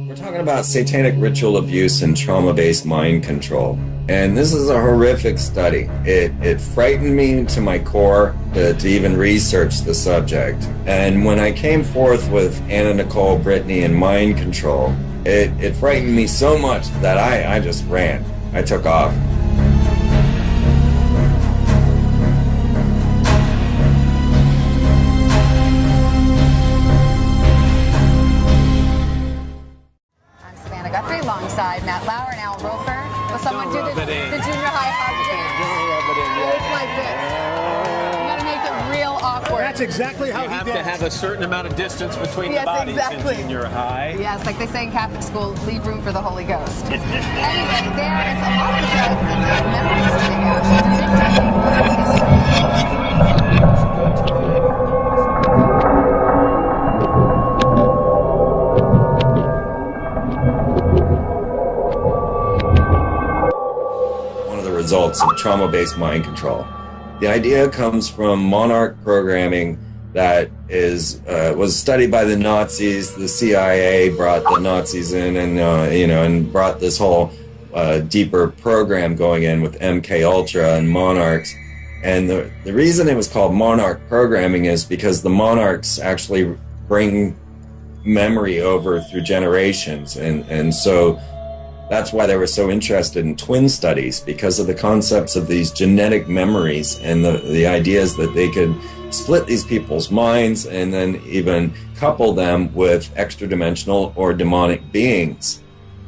We're talking about satanic ritual abuse and trauma-based mind control. And this is a horrific study. It frightened me to my core to even research the subject. And when I came forth with Anna Nicole, Brittany, and mind control, it frightened me so much that I just ran. I took off. Alongside Matt Lauer and Al Roker. Will someone do the junior high hug dance? It's like this. You gotta make it real awkward. That's exactly how you have to have a certain amount of distance between the bodies in junior high. Yes, like they say in Catholic school, leave room for the Holy Ghost. Anyway, there is a lot of memories to results of trauma-based mind control. The idea comes from monarch programming that was studied by the Nazis. The CIA brought the Nazis in, and and brought this whole deeper program going in with MK Ultra and monarchs. And the reason it was called monarch programming is because the monarchs actually bring memory over through generations, and so that's why they were so interested in twin studies, because of the concepts of these genetic memories and the ideas that they could split these people's minds and then even couple them with extra-dimensional or demonic beings.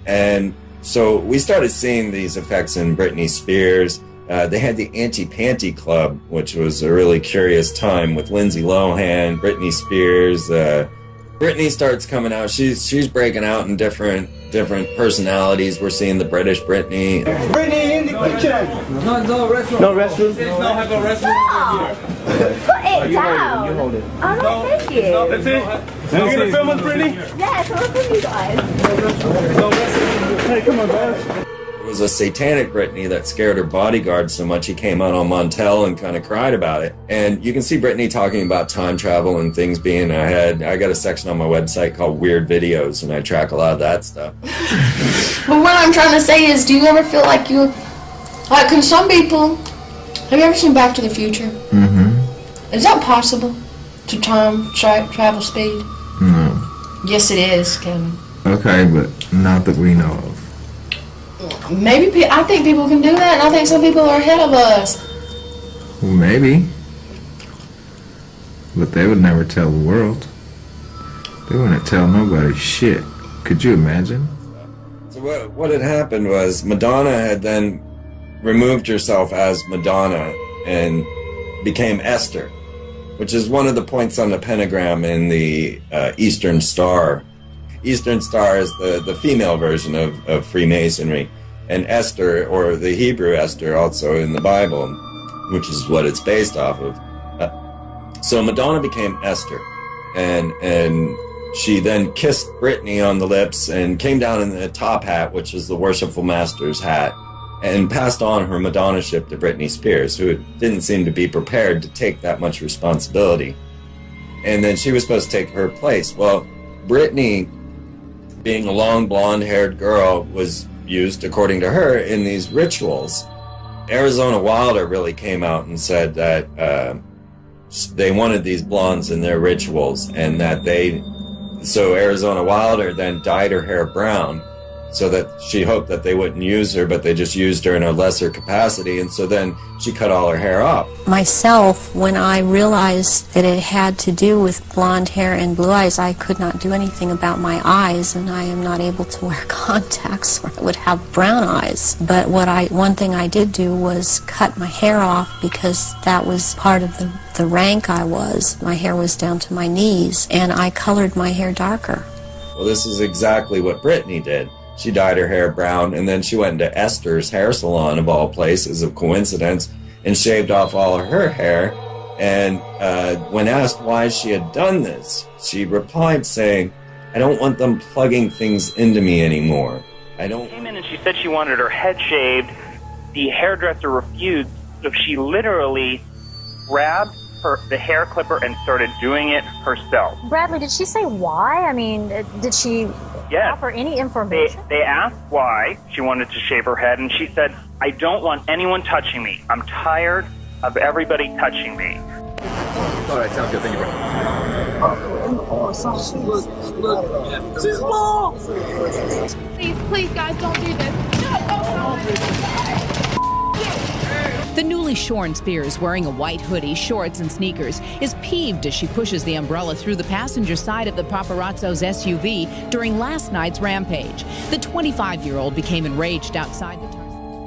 And so we started seeing these effects in Britney Spears. They had the Anti-Panty Club, which was a really curious time with Lindsay Lohan, Britney Spears. Britney starts coming out. She's breaking out in different personalities. We're seeing the British Britney. Britney in the kitchen. No restroom. No restroom. There's no have a restroom here. Put it down. You hold it. Oh, no, thank you. That's it. You gonna film us, Britney? Yes, I'm gonna film you guys. No restroom. Hey, come on, guys. It was a satanic Britney that scared her bodyguard so much he came out on Montel and kind of cried about it. And you can see Britney talking about time travel and things being ahead. I got a section on my website called Weird Videos, and I track a lot of that stuff. But what I'm trying to say is, do you ever feel like can some people, have you ever seen Back to the Future? Mm-hmm. Is that possible to time travel speed? No. Yes, it is, Kevin. Okay, but not that we know of. Maybe, I think people can do that, and I think some people are ahead of us. Well, maybe. But they would never tell the world. They wouldn't tell nobody shit. Could you imagine? So what had happened was Madonna had then removed herself as Madonna and became Esther, which is one of the points on the pentagram in the Eastern Star. Eastern Star is the female version of Freemasonry. And Esther, or the Hebrew Esther, also in the Bible, which is what it's based off of. So Madonna became Esther, and she then kissed Britney on the lips and came down in the top hat, which is the Worshipful Master's hat, and passed on her Madonna-ship to Britney Spears, who didn't seem to be prepared to take that much responsibility. And then she was supposed to take her place. Well, Britney, being a long blonde-haired girl, was used, according to her, in these rituals. Arizona Wilder really came out and said that they wanted these blondes in their rituals, and that so Arizona Wilder then dyed her hair brown so that she hoped that they wouldn't use her, but they just used her in a lesser capacity, and so then she cut all her hair off. Myself, when I realized that it had to do with blonde hair and blue eyes, I could not do anything about my eyes, and I am not able to wear contacts or I would have brown eyes. But one thing I did do was cut my hair off, because that was part of the rank I was. My hair was down to my knees, and I colored my hair darker. Well, this is exactly what Britney did. She dyed her hair brown, and then she went into Esther's hair salon, of all places, of coincidence, and shaved off all of her hair. And when asked why she had done this, she replied saying, "I don't want them plugging things into me anymore. I don't..." She came in and she said she wanted her head shaved. The hairdresser refused, so she literally grabbed the hair clipper and started doing it herself. Bradley, did she say why? I mean, did she Yes. offer any information? They asked why she wanted to shave her head, and she said, I don't want anyone touching me. I'm tired of everybody touching me. All right, sounds good. Thank you, Please, please, guys, don't do this. The newly shorn Spears, wearing a white hoodie, shorts, and sneakers, is peeved as she pushes the umbrella through the passenger side of the paparazzo's SUV during last night's rampage. The 25-year-old became enraged outside the...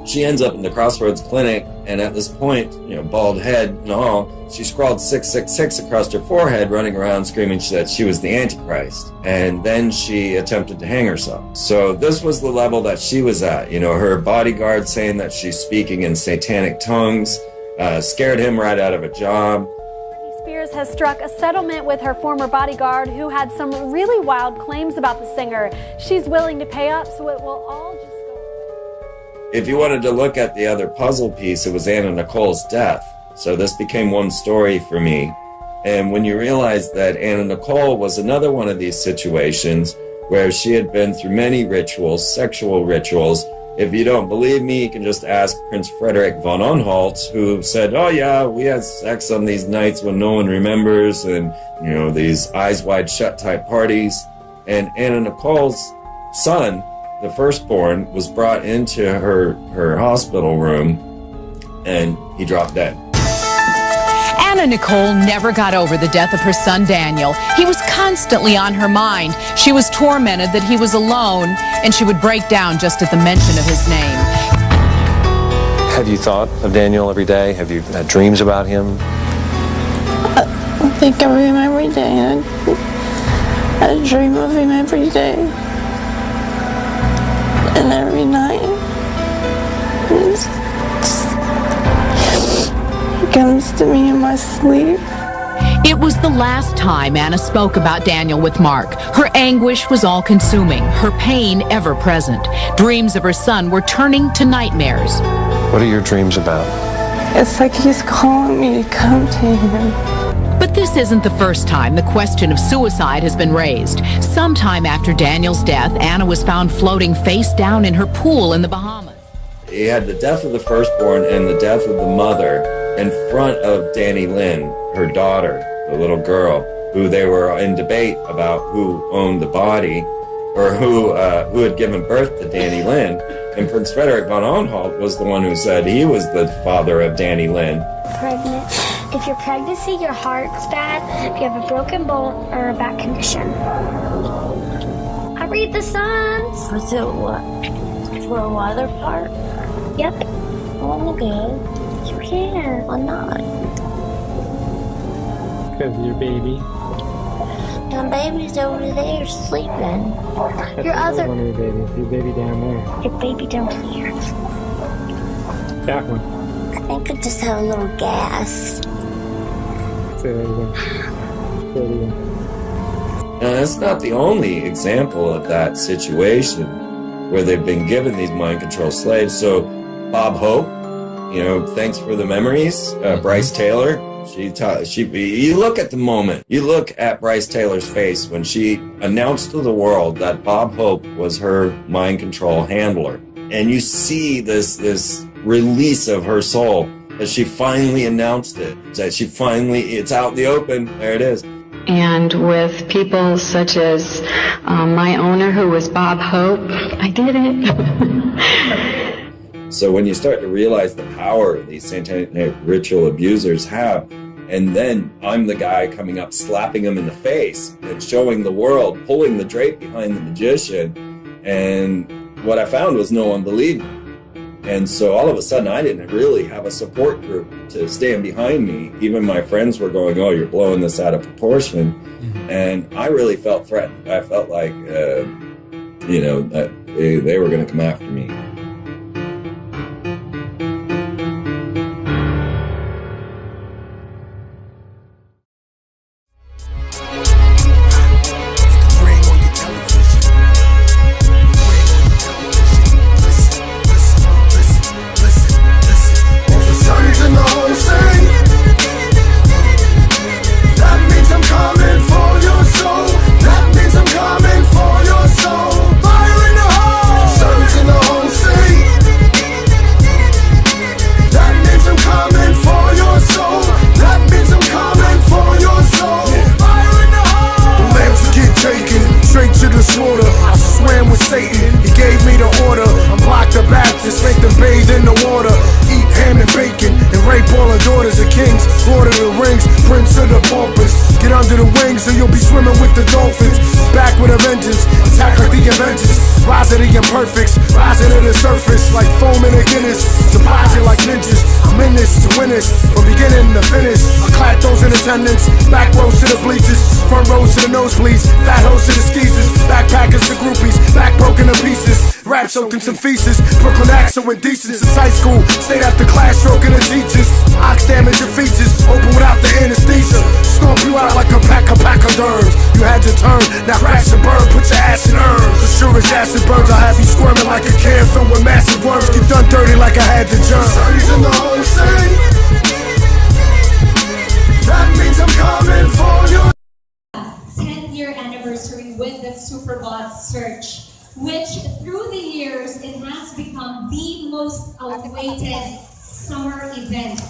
She ends up in the Crossroads Clinic, and at this point, bald head and all, she scrawled 666 across her forehead, running around screaming that she was the Antichrist. And then she attempted to hang herself. So this was the level that she was at. Her bodyguard saying that she's speaking in satanic tongues, scared him right out of a job. Spears has struck a settlement with her former bodyguard who had some really wild claims about the singer. She's willing to pay up, so it will all just... If you wanted to look at the other puzzle piece, it was Anna Nicole's death. So this became one story for me. And when you realize that Anna Nicole was another one of these situations where she had been through many rituals, sexual rituals. If you don't believe me, you can just ask Prince Frederick von Anhalt, who said, oh yeah, we had sex on these nights when no one remembers, and these eyes wide shut type parties. And Anna Nicole's son, the firstborn, was brought into her hospital room, and he dropped dead. Anna Nicole never got over the death of her son Daniel. He was constantly on her mind. She was tormented that he was alone, and she would break down just at the mention of his name. Have you thought of Daniel every day? Have you had dreams about him? I think of him every day. I dream of him every day. And every night, he comes to me in my sleep. It was the last time Anna spoke about Daniel with Mark. Her anguish was all-consuming, her pain ever-present. Dreams of her son were turning to nightmares. What are your dreams about? It's like he's calling me to come to him. But this isn't the first time the question of suicide has been raised. Sometime after Daniel's death, Anna was found floating face down in her pool in the Bahamas. He had the death of the firstborn and the death of the mother in front of Danny Lynn, her daughter, the little girl, who they were in debate about who owned the body, or who had given birth to Danny Lynn. And Prince Frederick von Anhalt was the one who said he was the father of Danny Lynn. Pregnant. If your pregnancy, your heart's bad, if you have a broken bone or a back condition. I read the signs. For the what? For a weather part? Yep. Oh, good. You can. Why not? Because your baby. My baby's over there sleeping. Your other... One of your baby down there. Your baby down here. That one. I think I just have a little gas. Say that again. Say it again. Now, that's not the only example of that situation where they've been given these mind control slaves. So Bob Hope, thanks for the memories. Bryce Taylor, you look at the moment. You look at Bryce Taylor's face when she announced to the world that Bob Hope was her mind control handler. And you see this release of her soul, that she finally announced it, that it's out in the open. There it is. And with people such as my owner, who was Bob Hope, I did it. So when you start to realize the power these satanic ritual abusers have, and then I'm the guy coming up, slapping them in the face and showing the world, pulling the drape behind the magician, and what I found was no one believed me. And so all of a sudden, I didn't really have a support group to stand behind me. Even my friends were going, oh, you're blowing this out of proportion. Mm-hmm. And I really felt threatened. I felt like, that they were going to come after me. That means I'm coming for your soul. slaughter. I swam with Satan, he gave me the order. Unblock the Baptist, make them bathe in the water. Eat ham and bacon, and rape all the daughters of kings. Lord of the Rings, Prince of the Paupers. Get under the wings or you'll be swimming with the dolphins. Back with a vengeance, attack like the Avengers. Rise of the imperfects, rising to the surface like foam in a Guinness. Surprising like ninjas, I'm in this to win this. From beginning to finish, I clap those in attendance. Back rows to the bleachers, front rows to the nosebleeds. Fat hoes to the skeezers, backpackers to groupies. Back broken to pieces, rap soaking some feces. Brooklyn accent with decent since high school. Stayed after class stroking the teachers. Ox damage your features, open without the anesthesia. Stomp you out like a pack of derms. You had your turn, now crash and burn, put your ass in urns. As sure as acid burns, I'll have you squirming like a can filled with massive worms. Get done dirty like I had the germ. Sonny's in the whole city. That means I'm coming for you. 10-year anniversary with the Superbods search, which through the years it has become the most awaited summer event.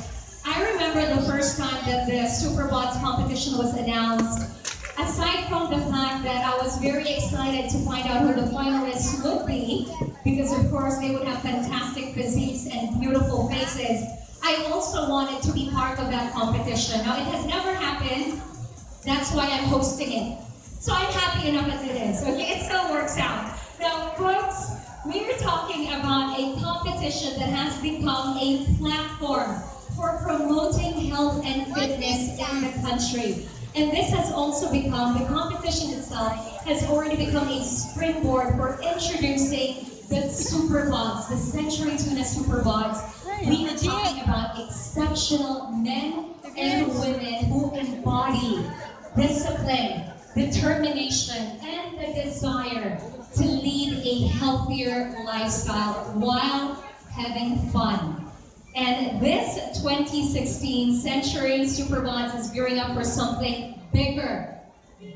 I remember the first time that the Superbods competition was announced. Aside from the fact that I was very excited to find out who the finalists would be, because of course they would have fantastic physiques and beautiful faces, I also wanted to be part of that competition. Now it has never happened, that's why I'm hosting it. So I'm happy enough as it is, okay? It still works out. Now folks, we are talking about a competition that has become a platform for promoting health and fitness in the country. And this has also become, the competition itself has already become a springboard for introducing the Superbods, the Century Tuna Superbods. We are talking about exceptional men and women who embody discipline, determination, and the desire to lead a healthier lifestyle while having fun. And this 2016 Century Superbods is gearing up for something bigger,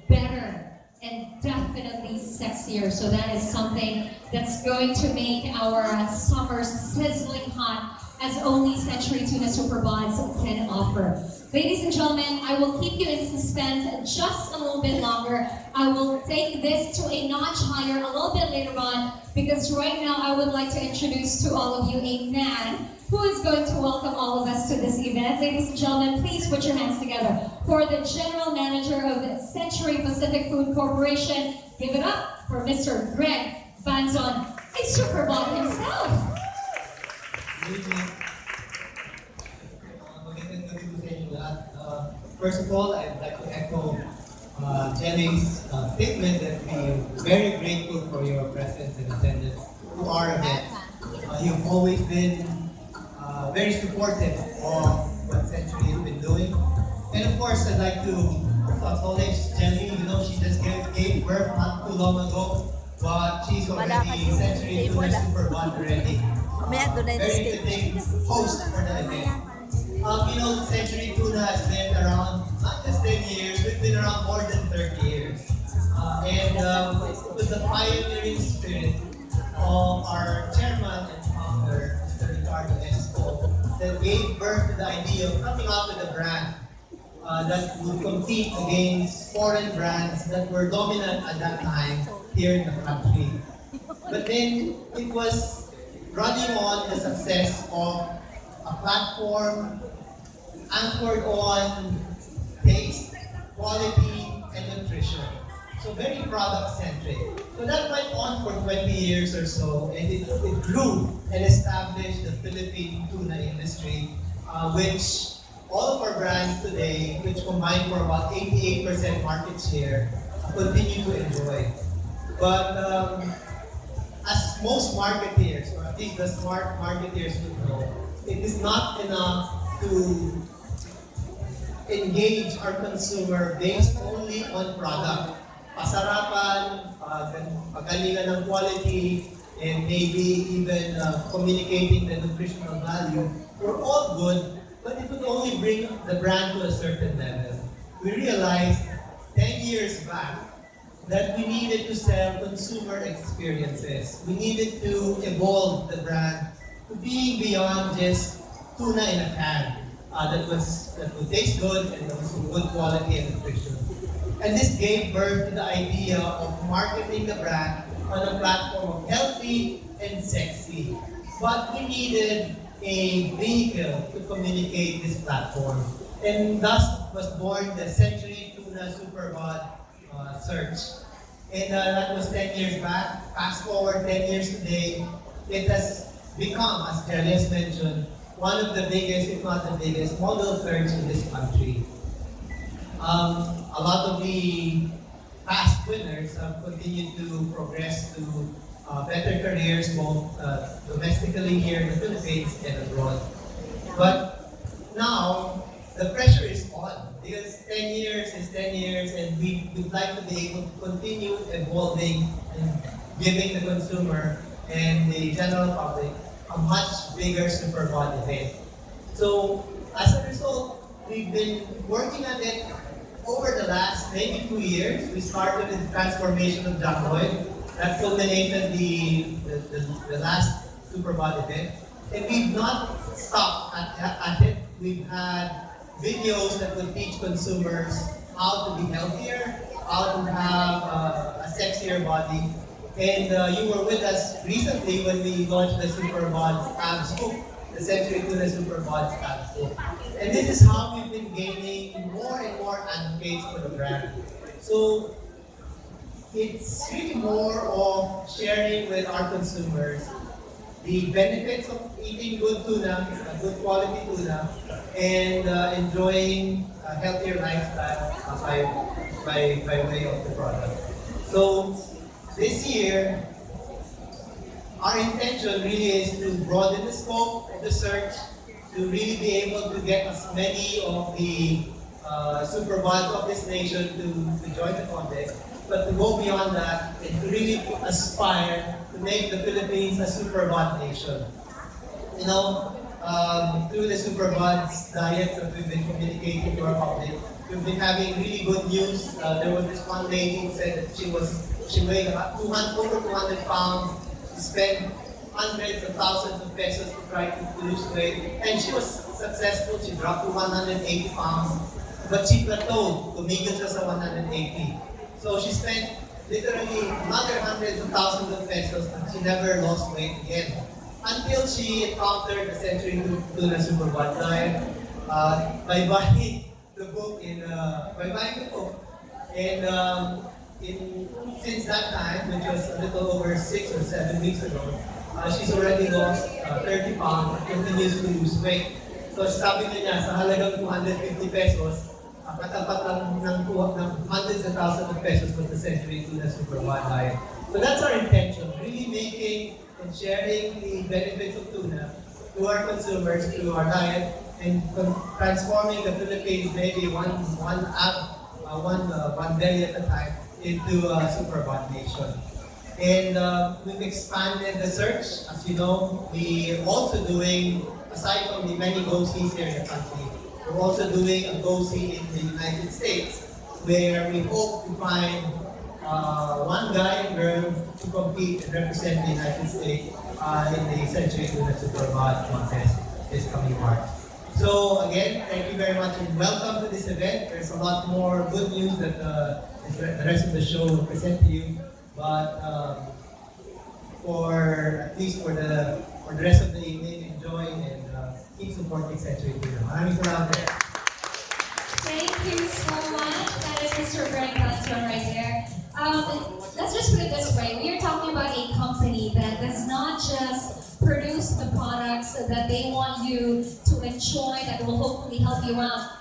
better, and definitely sexier. So that is something that's going to make our summer sizzling hot, as only Century Tuna Superbods can offer. Ladies and gentlemen, I will keep you in suspense just a little bit longer. I will take this to a notch higher a little bit later on, because right now I would like to introduce to all of you a man who is going to welcome all of us to this event. Ladies and gentlemen, please put your hands together for the General Manager of the Century Pacific Food Corporation. Give it up for Mr. Greg Banzon, a Superbod himself. First of all, I'd like to echo Jenny's statement that we're very grateful for your presence and attendance to our event. You've always been very supportive of what Century has been doing. And of course, I'd like to acknowledge Jenny. You know, she just gave birth not too long ago, but she's already Century Tuna Superbod already. Very fitting host for the event. You know, Century Tuna has been around not just 10 years, we've been around more than 30 years. And it was the pioneering spirit of our chairman and founder, Mr. Ricardo Esco, that gave birth to the idea of coming up with a brand that would compete against foreign brands that were dominant at that time here in the country. But then it was running on the success of a platform anchored on taste, quality, and nutrition. So very product-centric. So that went on for 20 years or so, and it grew and established the Philippine tuna industry, which all of our brands today, which combine for about 88% market share, continue to enjoy. But as most marketeers, or at least the smart marketeers would know, it is not enough to engage our consumer based only on product. Pasarapan, pagalingan ng quality, and maybe even communicating the nutritional value were all good, but it would only bring the brand to a certain level. We realized 10 years back that we needed to sell consumer experiences. We needed to evolve the brand to being beyond just tuna in a can that would taste good and also good quality and nutrition. And this gave birth to the idea of marketing the brand on a platform of healthy and sexy. But we needed a vehicle to communicate this platform. And thus was born the Century Tuna Superbod search. And that was 10 years back. Fast forward 10 years today, it has become, as Jelly has mentioned, one of the biggest, if not the biggest, model search in this country. A lot of the past winners have continued to progress to better careers, both domestically here in the Philippines and abroad. But now, the pressure is on because 10 years is 10 years, and we'd like to be able to continue evolving and giving the consumer and the general public a much bigger Superbod event. So, as a result, we've been working on it over the last maybe 2 years. We started with the transformation of Jack Lloyd. That culminated the last Superbod event. And we've not stopped at it. We've had videos that will teach consumers how to be healthier, how to have a sexier body. And you were with us recently when we launched the Superbods Abs Book, the Century Tuna Superbods Abs Book. And this is how we've been gaining more and more advocates for the brand. So it's really more of sharing with our consumers the benefits of eating good tuna, good quality tuna, and enjoying a healthier lifestyle by way of the product. So this year, our intention really is to broaden the scope of the search, to really be able to get as many of the Superbods of this nation to join the contest, but to go beyond that and to really aspire to make the Philippines a Superbod nation. You know, through the Superbods diet that we've been communicating to our public, we've been having really good news. There was this one lady who said that she weighed about over 200 pounds. She spent hundreds of thousands of pesos to try to lose weight, and she was successful. She dropped to 180 pounds, but she plateaued. Tumigil siya sa 180. So she spent literally another hundreds of thousands of pesos, and she never lost weight again until she encountered the Century Tuna Superbod diet by buying the book and since that time, which was a little over 6 or 7 weeks ago, she's already lost 30 pounds and continues to lose weight. So sabi niya, sa halagang 250 pesos, katapat lang ng hundreds of thousands of pesos was the Century Tuna Superbod diet. So that's our intention, really making and sharing the benefits of tuna to our consumers, to our diet, and transforming the Philippines maybe one belly at a time into a Superbod nation. And we've expanded the search. As you know, we're also doing, aside from the many go-sees here in the country, we're also doing a go-see in the United States, where we hope to find one guy and girl to compete and represent the United States in the Century Tuna Superbod contest this coming March. So again, thank you very much and welcome to this event. There's a lot more good news that the rest of the show will present to you. But at least for the rest of the evening, enjoy and keep supporting Century Tuna. Maraming salamat. Thank you so much. That is Mr. Greg Batson right there. Let's just put it this way. We are talking about a company that does not just produce the products that they want you to enjoy, that will hopefully help you out.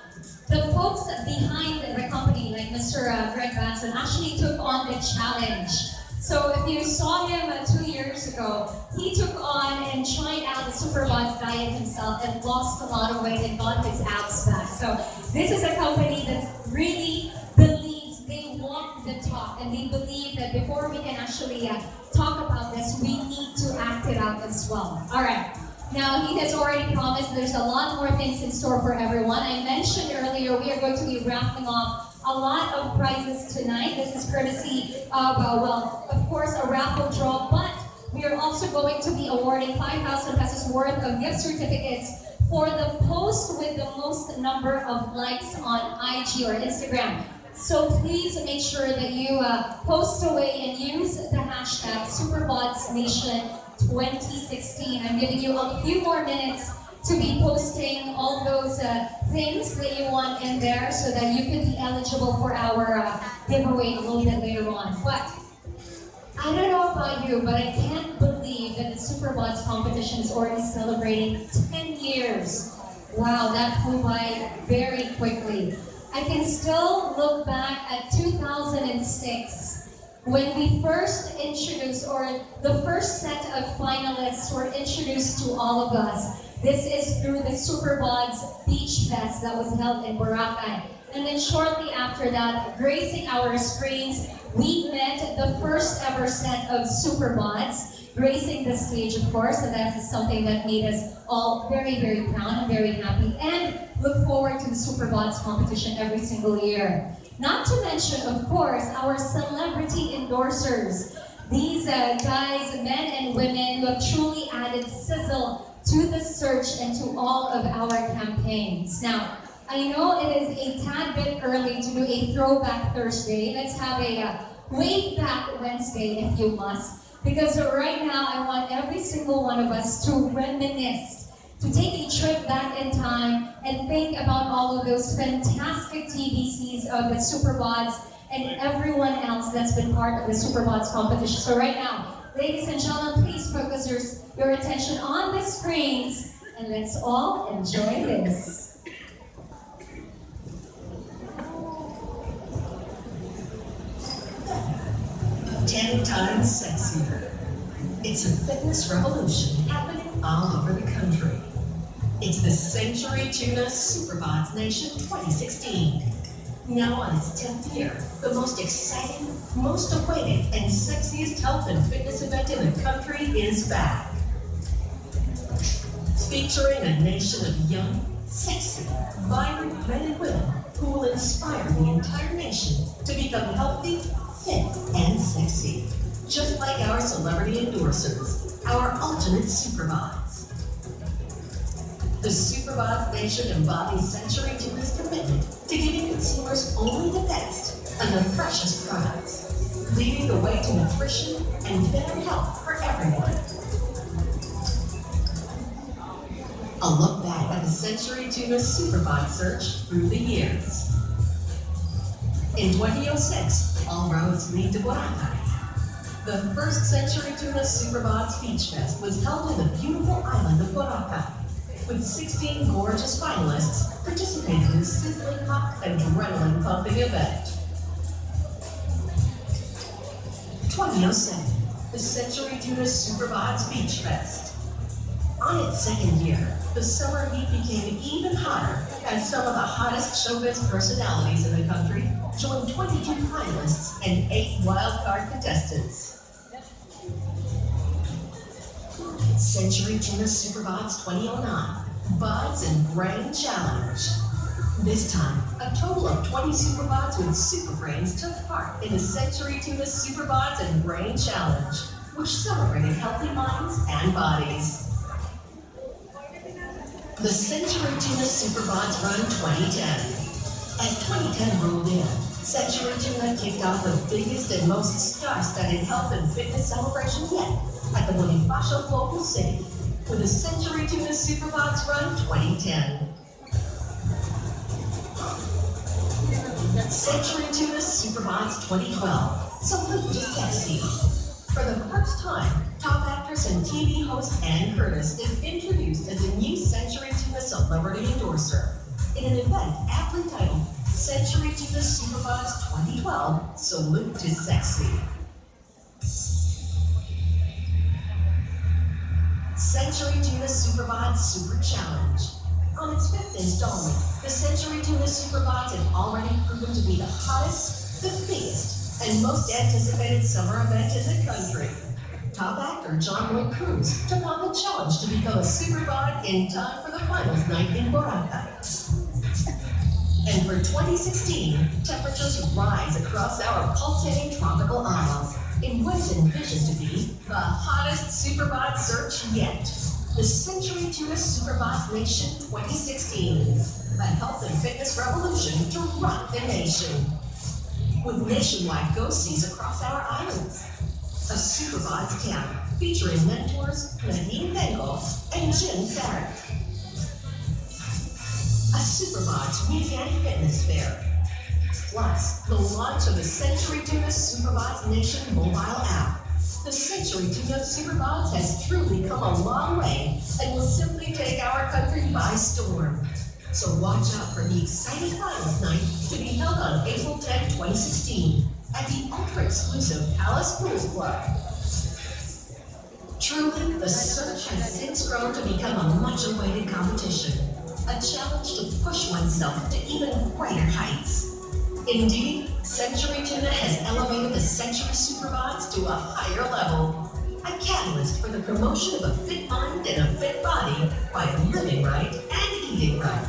The folks behind the company, like Mr. Greg Batson, actually took on the challenge. So if you saw him 2 years ago, he took on and tried out the Superbods diet himself and lost a lot of weight and got his abs back. So this is a company that really believes, they walk the talk, and they believe that before we can actually talk about this, we need to act it out as well. All right. Now, he has already promised there's a lot more things in store for everyone. I mentioned earlier we are going to be wrapping up a lot of prizes tonight. This is courtesy of, of course, a raffle draw, but we are also going to be awarding 5,000 pesos worth of gift certificates for the post with the most number of likes on IG or Instagram. So please make sure that you post away and use the hashtag SuperbodsNation2016. I'm giving you a few more minutes to be posting all those things that you want in there so that you could be eligible for our giveaway a little bit later on. But I don't know about you, but I can't believe that the Superbods competition is already celebrating 10 years. Wow, that flew by very quickly. I can still look back at 2006 when we first introduced, or the first set of finalists were introduced to all of us. This is through the Superbods Beach Fest that was held in Boracay. And then shortly after that, gracing our screens, we met the first ever set of Superbods, gracing the stage, of course, and that is something that made us all very, very proud and very happy, and look forward to the Superbods competition every single year. Not to mention, of course, our celebrity endorsers. These guys, men and women who have truly added sizzle to the search and to all of our campaigns. Now, I know it is a tad bit early to do a Throwback Thursday. Let's have a Wave Back Wednesday, if you must. Because right now, I want every single one of us to reminisce, to take a trip back in time and think about all of those fantastic TVCs of the Superbods and everyone else that's been part of the Superbods competition. So right now, ladies and gentlemen, please focus your attention on the screens and let's all enjoy this. 10 times sexier. It's a fitness revolution happening all over the country. It's the Century Tuna Superbods Nation 2016. Now on its 10th year, the most exciting, most awaited, and sexiest health and fitness event in the country is back. Featuring a nation of young, sexy, vibrant men and women who will inspire the entire nation to become healthy, fit, and sexy. Just like our celebrity endorsers, our ultimate Superbods. The Superbods Nation embodies Century Tuna's commitment to giving consumers only the best and the freshest products, leading the way to nutrition and better health for everyone. A look back at the Century Tuna Superbods search through the years. In 2006, all roads lead to Boracay. The first Century Tuna Superbods Beach Fest was held in the beautiful island of Boracay, with 16 gorgeous finalists participating in this sizzling hot, adrenaline-pumping event. 2007, the Century Tuna Superbods Beach Fest. On its second year, the summer heat became even hotter as some of the hottest showbiz personalities in the country joined 22 finalists and 8 wildcard contestants. Century Tuna Superbods 2009, Buds and Brain Challenge. This time, a total of 20 Superbods with super brains took part in the Century Tuna Superbods and Brain Challenge, which celebrated healthy minds and bodies. The Century Tuna Superbods Run 2010. As 2010 rolled in, Century Tuna kicked off the biggest and most star-studded health and fitness celebration yet at the Bonifacio Global City with the Century Tuna Superbods Run 2010. Century Tuna Superbods 2012. Salute to sexy. For the first time, top actress and TV host Ann Curtis is introduced as a new Century Tuna celebrity endorser in an event aptly titled Century Tuna Superbods 2012 Salute to Sexy. Century Tuna Superbods Super Challenge. On its 5th installment, the Century Tuna Superbods have already proven to be the hottest, the biggest, and most anticipated summer event in the country. Top actor John Lloyd Cruz took on the challenge to become a Superbod in time for the finals night in Boracay. And for 2016, temperatures rise across our pulsating tropical isles in what is envisioned to be the hottest Superbod search yet. The Century Tuna Superbods Nation 2016, a health and fitness revolution to rock the nation. with nationwide go-sees across our islands. A Superbods camp featuring mentors Nadine Bengal and Jim Sarek. A Superbods weekend fitness fair. Plus, the launch of the Century Tuna Superbods Nation mobile app. The Century Tuna Superbods has truly come a long way and will simply take our country by storm. So watch out for the exciting finals night to be held on April 10, 2016 at the ultra-exclusive Palace Pool Club. Truly, the search has since grown to become a much-awaited competition, a challenge to push oneself to even greater heights. Indeed, Century Tuna has elevated the Century Superbods to a higher level, a catalyst for the promotion of a fit mind and a fit body by living right and eating right.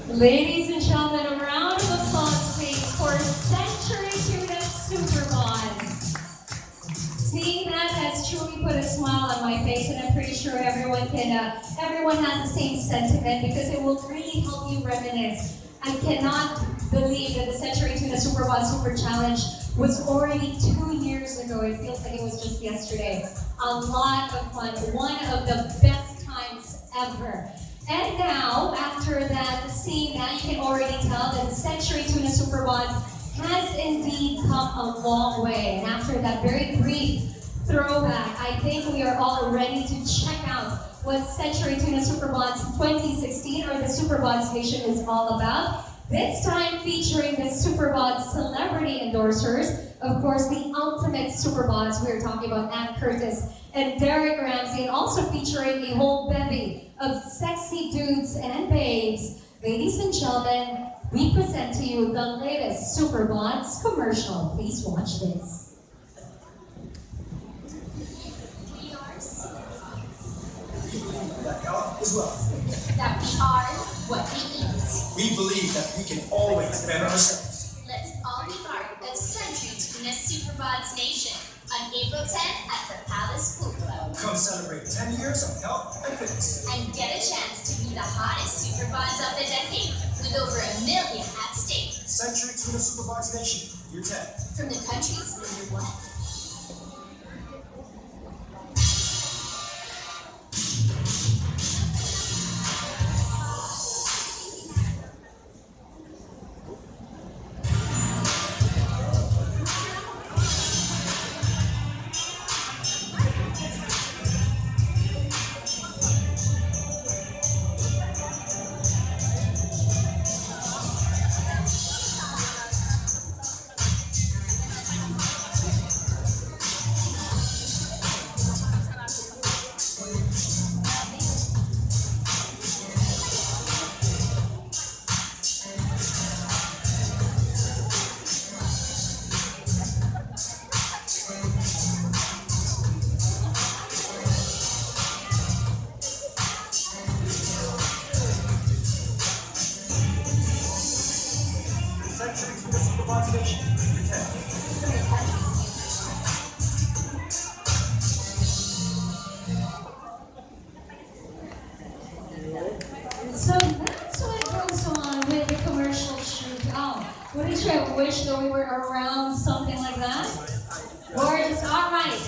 Ladies and gentlemen, a round of applause please for Century Tuna Superbods. Seeing that has truly put a smile on my face, and I'm pretty sure everyone has the same sentiment because it will really help you reminisce. I cannot believe that the Century Tuna Superbods Super Challenge was already 2 years ago. It feels like it was just yesterday. A lot of fun, one of the best times ever. And now, after that, seeing that, you can already tell that the Century Tuna Superbods has indeed come a long way. And after that very brief throwback, I think we are all ready to check out what Century Tuna Superbods 2016 or the Superbods Nation is all about. This time featuring the Superbods celebrity endorsers, of course the ultimate Superbods. We're talking about Ann Curtis and Derek Ramsey, and also featuring a whole bevy of sexy dudes and babes. Ladies and gentlemen, we present to you the latest Superbods commercial. Please watch this. That health is wealth. That we are what we eat. We believe that we can always better ourselves. Let's all be part of Century Tuna Superbods Nation on April 10th at the Palace Pool Club. Come celebrate 10 years of health and fitness. And get a chance to be the hottest Superbods of the decade with over 1 million at stake. Century Tuna Superbods Nation, year 10. From the country's #1. So that's what goes on with the commercial shoot. Oh, wouldn't you have wished that we were around something like that? Gorgeous. All right.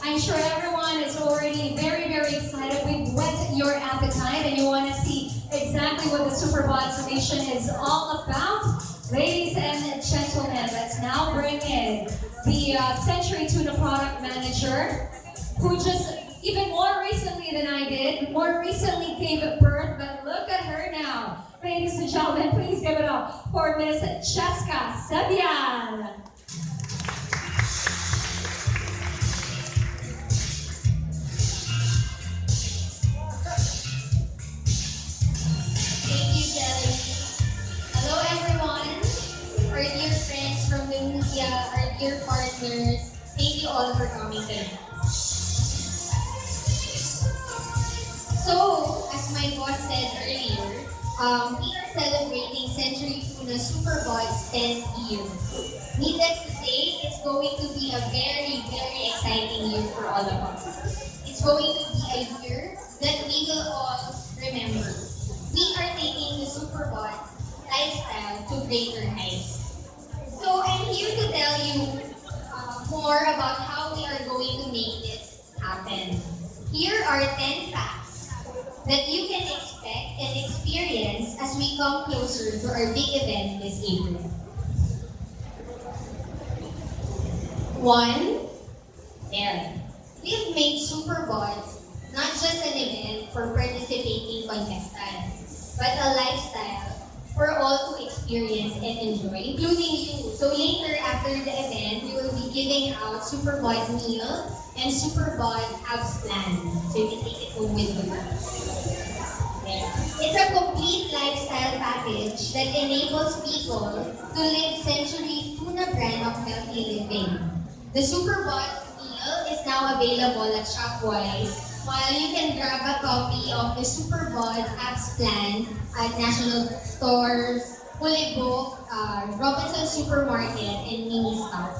I'm sure everyone is already very, very excited. We've whet your appetite and you want to see exactly what the Superbods Nation is all about. Ladies and gentlemen, let's now bring in the Century Tuna product manager, who just even more recently than I did, more recently gave birth, but look at her now. Ladies and gentlemen, please give it up for Miss Cheska Sebian. Thank you, Kelly. Hello, everyone. Our dear friends from the media, our dear partners, thank you all for coming today. So, as my boss said earlier, we are celebrating Century Tuna Superbods 10th year. Needless to say, it's going to be a very, very exciting year for all of us. It's going to be a year that we will all remember. greater heights. So I'm here to tell you more about how we are going to make this happen. Here are 10 facts that you can expect and experience as we come closer to our big event this April. 1. There. We've made Superbods not just an event for participating contestants, but a lifestyle for all to experience and enjoy, including you. So later after the event, we will be giving out Superbod meal and Superbod abs plan. So you can take it home with you. There. It's a complete lifestyle package that enables people to live Century Tuna brand of healthy living. The Superbod meal is now available at Shopwise, while you can grab a copy of the Superbods Apps Plan at national stores, Fully Book, Robinson Supermarket, and Mini Stop.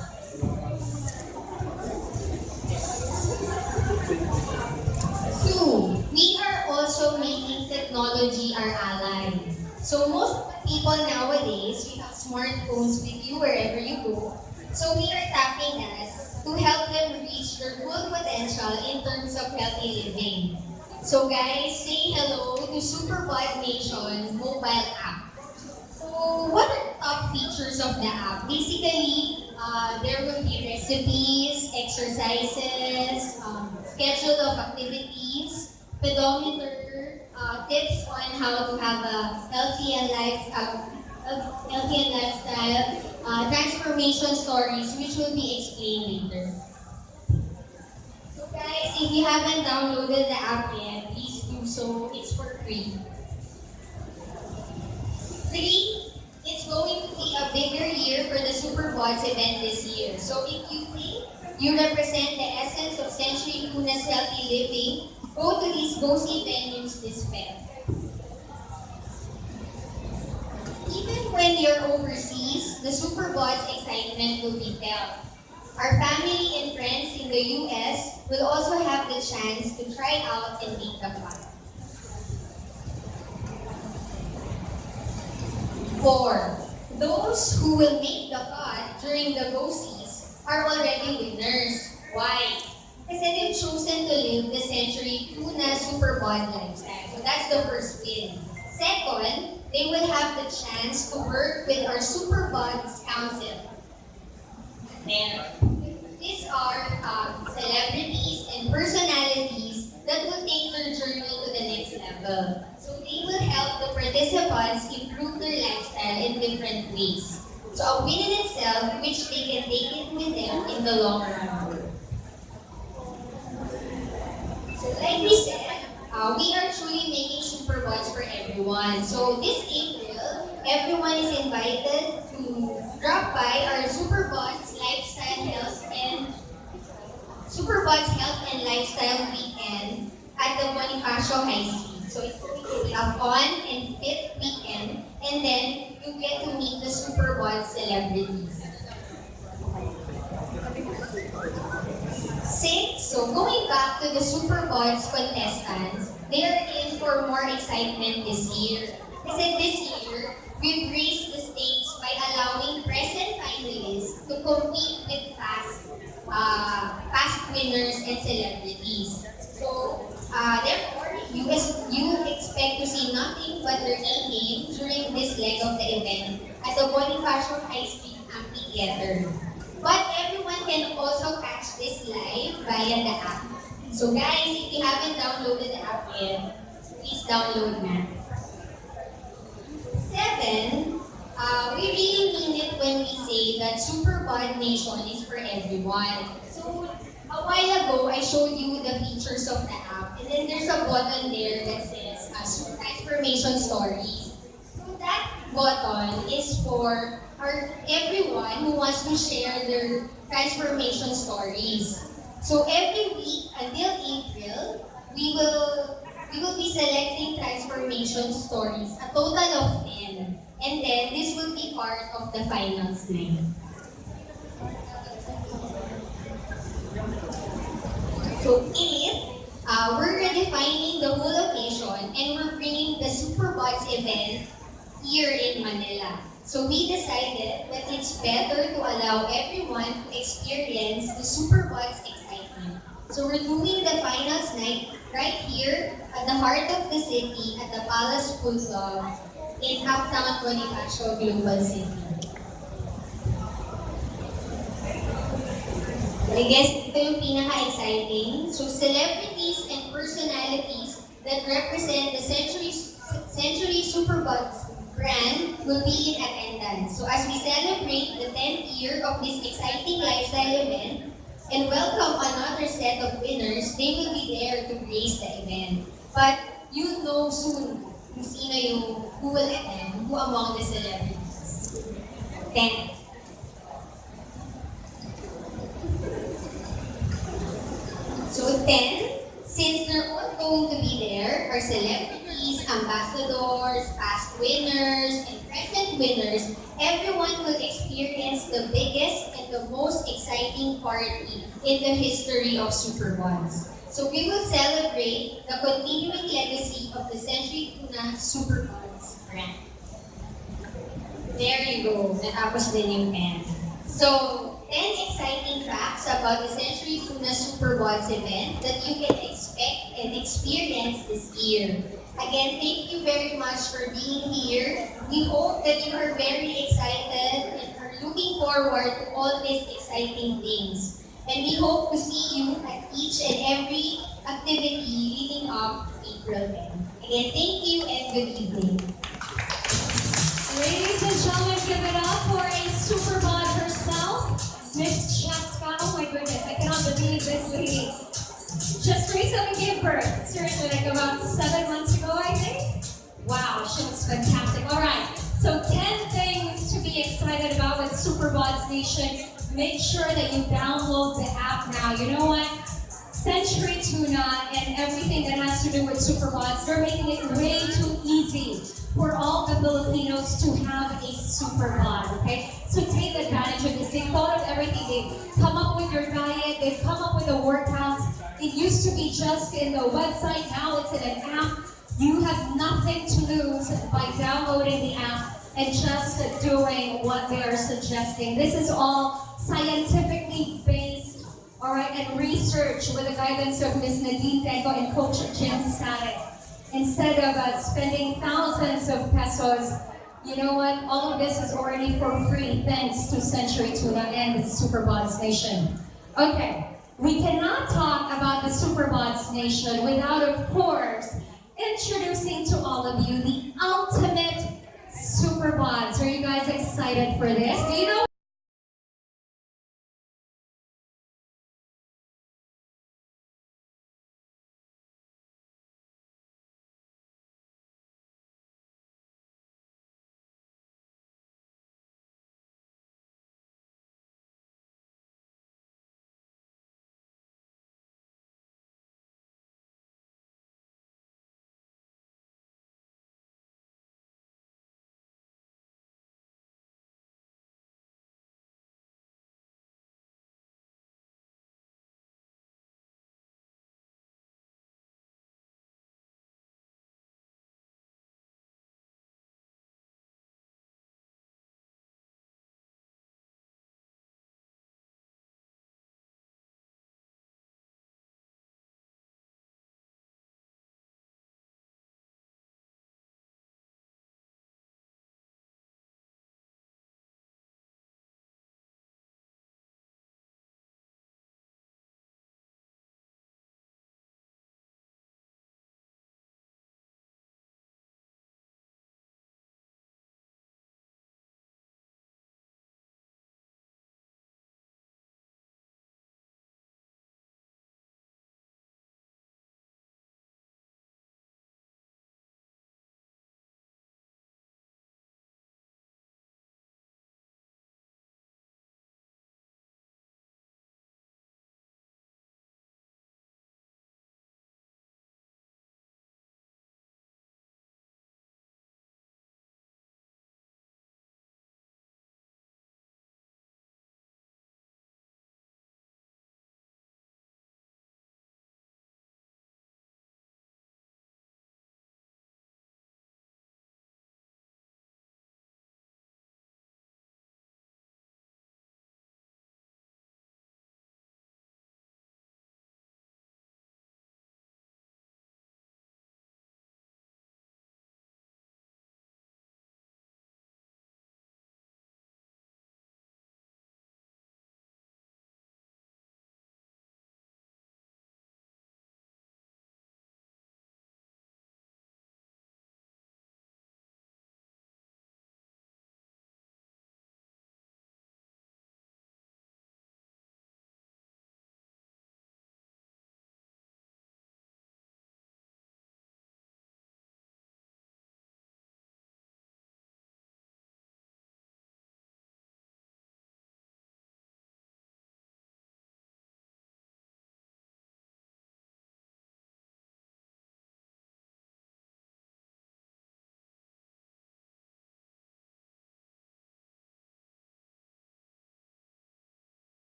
2. We are also making technology our ally. So most people nowadays, we have smartphones with you wherever you go. So we are tapping that to help them reach their full potential in terms of healthy living. So guys, say hello to Superbod Nation mobile app. So what are the top features of the app? Basically, there will be recipes, exercises, schedule of activities, pedometer, tips on how to have a healthy lifestyle, transformation stories, which will be explained later. So guys, if you haven't downloaded the app yet, please do so. It's for free. 3, it's going to be a bigger year for the Superbods event this year. So if you think you represent the essence of Century Tuna's healthy living, go to these go-see venues this Feb. Even when you're overseas, the Superbods excitement will be felt. Our family and friends in the US will also have the chance to try out and make the cut. 4. Those who will make the cut during the go-sees are already winners. Why? Because they've chosen to live the Century Tuna Superbod lifestyle. So that's the first win. Second, they will have the chance to work with our Superbods Council. There. These are celebrities and personalities that will take their journey to the next level. So they will help the participants improve their lifestyle in different ways. So a win in itself, which they can take it with them in the long run. So like we said, we are truly making Superbods for everyone. So this April, everyone is invited to drop by our Superbods Lifestyle Health and Superbods Health and Lifestyle Weekend at the Bonifacio High Street. So it's going to be a fun and fit weekend, and then you get to meet the Superbods celebrities. 6. So going back to the Superbods contestants, they are in for more excitement this year. Because this year, we've raised the stakes by allowing present finalists to compete with past winners and celebrities. So therefore, you expect to see nothing but their A-game during this leg of the event at the Bonifacio High Street Amphitheater. But everyone can also catch this live via the app. So guys, if you haven't downloaded the app yet, please download now. 7, we really mean it when we say that Superbod Nation is for everyone. So a while ago, I showed you the features of the app, and then there's a button there that says Transformation Stories. So that button is for everyone who wants to share their transformation stories. So every week until April, we will be selecting transformation stories, a total of 10. And then this will be part of the finals night. So 8, we're redefining the whole occasion and we're bringing the Superbods event here in Manila. So we decided that it's better to allow everyone to experience the Superbods excitement. So we're doing the finals night right here at the heart of the city at the Palace Pool Club in Uptown Bonifacio, Global City. I guess ito yung pinaka-exciting. So celebrities and personalities that represent the Century Superbods brand will be in attendance. So as we celebrate the 10th year of this exciting lifestyle event and welcome another set of winners, they will be there to grace the event. But you know soon who will attend, who among the celebrities. 10. So 10, since they're all going to be there, are celebrities, ambassadors, past winners, and present winners, everyone will experience the biggest and the most exciting party in the history of Superbods. So we will celebrate the continuing legacy of the Century Tuna Superbods brand. There you go, natapos din yung 10. So, 10 exciting facts about the Century Tuna Superbods event that you can expect and experience this year. Again, thank you very much for being here. We hope that you are very excited and are looking forward to all these exciting things. And we hope to see you at each and every activity leading up to April 10. Again, thank you and good evening. Ladies and gentlemen, give it up for a Superbod herself, Miss Chaska. Oh my goodness, I cannot believe this lady just recently gave birth. Seriously, like about 7 months ago, I think. Wow, she looks fantastic. All right, so 10 things to be excited about with Superbods Nation. Make sure that you download the app now. You know what? Century Tuna and everything that has to do with Superbods, they're making it way too easy for all the Filipinos to have a Superbod, okay? So take advantage of this. They've thought of everything. They've come up with your diet. They've come up with the workouts. It used to be just in the website. Now it's in an app. You have nothing to lose by downloading the app and just doing what they are suggesting. This is all scientifically based, all right, and research with the guidance of Ms. Nadine Tenko and Coach Jim Static. Instead of spending thousands of pesos, you know what? All of this is already for free thanks to Century Tuna and the Superbods Nation. Okay, we cannot talk about the Superbods Nation without, of course, introducing to all of you the ultimate Superbods. Are you guys excited for this? Do you know